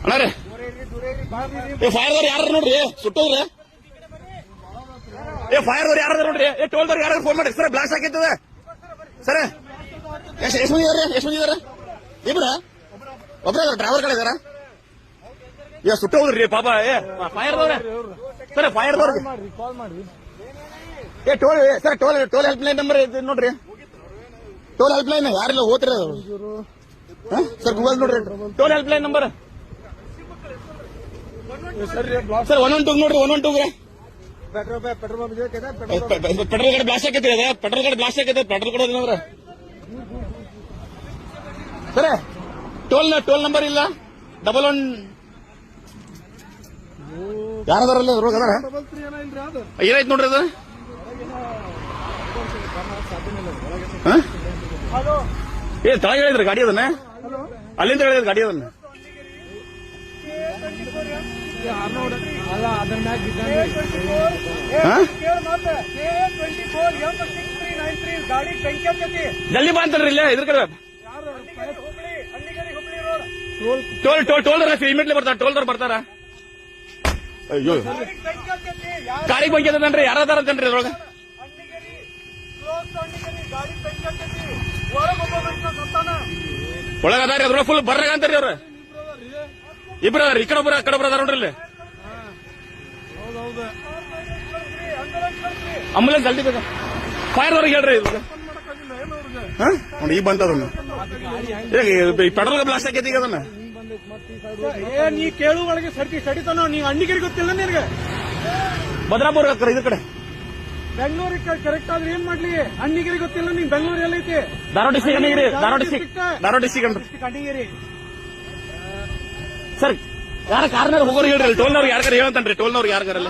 ಅಣ್ಣ ರೀ ಫೈರ್ದವ್ರು ಯಾರು ನೋಡ್ರಿ ಸುಟ್ಟೋದ್ರಿ ಫೈರ್ದವ್ರು ಯಾರು ನೋಡ್ರಿ ಟೋಲ್ದವ್ರು ಯಾರು ಫೋನ್ ಮಾಡಿ ಸರ್ ಬ್ಲಾಸ್ಟ್ ಹಾಕಿರ್ತದ ಸರ್ ಎಷ್ಟು ಮಂದಿ ಇದಾರೆ ಇಬ್ರ ಒಬ್ರ ಡ್ರೈವರ್ ಕಡೆ ಇದಾರ ಸುಟ್ಟೋದ್ರಿ ಪಾಪ ಫೈರ್ದವ್ರೆ ಸರ್ ಫೈರ್ದವ್ರಿಗೆ toll sir toll helpline number ನೋಡ್ರಿ ಟೋಲ್ ಹೆಲ್ಪ್ ಲೈನ್ ಯಾರಿಲ್ಲ ಹೋಗ್ತಿರ ಸರ್ ಗೂಗಲ್ ನೋಡ್ರಿ toll helpline number sir 112 ನೋಡ್ರಿ 112 ಪೆಟ್ರೋಲ್ ಗಾಡಿ ಬ್ಲಾಸ್ಟ್ ಆಕೈತಿ ಪೆಟ್ರೋಲ್ ಗಾಡಿ ಏನಾದ್ರ ಸರ್ ಟೋಲ್ ನಂಬರ್ ಇಲ್ಲ 11 ಯಾರದಾರಲ್ಲ ರೋಗ ಅದಾರ ಏನಾಯ್ತು ನೋಡ್ರಿ ಅದು ತಳಗ ಹೇಳಿದ್ರಿ ಗಾಡಿ ಅದನ್ನ ಅಲ್ಲಿಂದ ಹೇಳಿದ್ರಿ ಗಾಡಿ ಅದನ್ನ ಜಲ್ದಿ ಬಾ ಅಂತಲ್ರಿ ಇಲ್ಲ ಇದ್ರ ಕಡೆ ಟೋಲ್ ಇಮಿಡಿಯೇಟ್ಲಿ ಬರ್ತಾರ ಟೋಲ್ದವ್ರು ಬರ್ತಾರ ಅಯ್ಯೋ ಗಾಡಿಗೆ ಬಗ್ಗೆ ಅದನ್ರಿ ಯಾರದಾರ ಅಂತನ್ರಿ ಅದ್ರೊಳಗ ಒಳಗದಾರಿ ಅದ್ರೊಳಗೆ ಫುಲ್ ಬರ್ರಾಗ ಅಂತಾರಿ ಅವ್ರ ಇಬ್ರ ಅದಾರ ಈ ಕಡೆ ಒಬ್ರ ಆ ಕಡೆ ಒಬ್ರ ಅದಾರ ನೋಡ್ರಿ ಇಲ್ಲಿ ಆಂಬುಲೆನ್ಸ್ ಜಲ್ದಿ ಬೇಕಾ ಫೈರ್ದವ್ರಿಗೆ ಹೇಳ್ರಿ ನೋಡಿ ಈಗ ಬಂತದನ್ನ ಪೆಟ್ರೋಲ್ ಬ್ಲಾಸ್ಟ್ ಆಕೈತಿ ಈಗ ಅದನ್ನ ನೀ ಕೇಳು ಒಳಗೆ ಸಡಿತಾನೋ ನೀ ಅಣ್ಣಿಗರಿಗೆ ಗೊತ್ತಿಲ್ಲ ನಿನಗೆ ಭದ್ರಾಪುರ ಇದ್ರ ಕಡೆ ಬೆಂಗಳೂರಿಗೆ ಕರೆಕ್ಟ್ ಆದ್ರೆ ಏನ್ ಮಾಡ್ಲಿ ಅಣ್ಣಿಗರಿಗೆ ಗೊತ್ತಿಲ್ಲ ನೀನ್ ಬೆಂಗಳೂರು ಎಲ್ಲೈತಿ ಧಾರವಾಡ ಡಿಸ್ಟಿಕ್ ಅಣ್ಣಿಗೇರಿ ಸರ್ ಯಾರ ಕಾರ್ನಾರ ಹೋಗೋರು ಹೇಳ್ರಿ ಟೋಲ್ನವ್ರಿಗೆ ಯಾರ್ಗಾರ ಹೇಳಂತನ್ರಿ ಟೋಲ್ನವ್ರಿಗೆ ಯಾರ್ಗಾರಲ್ಲ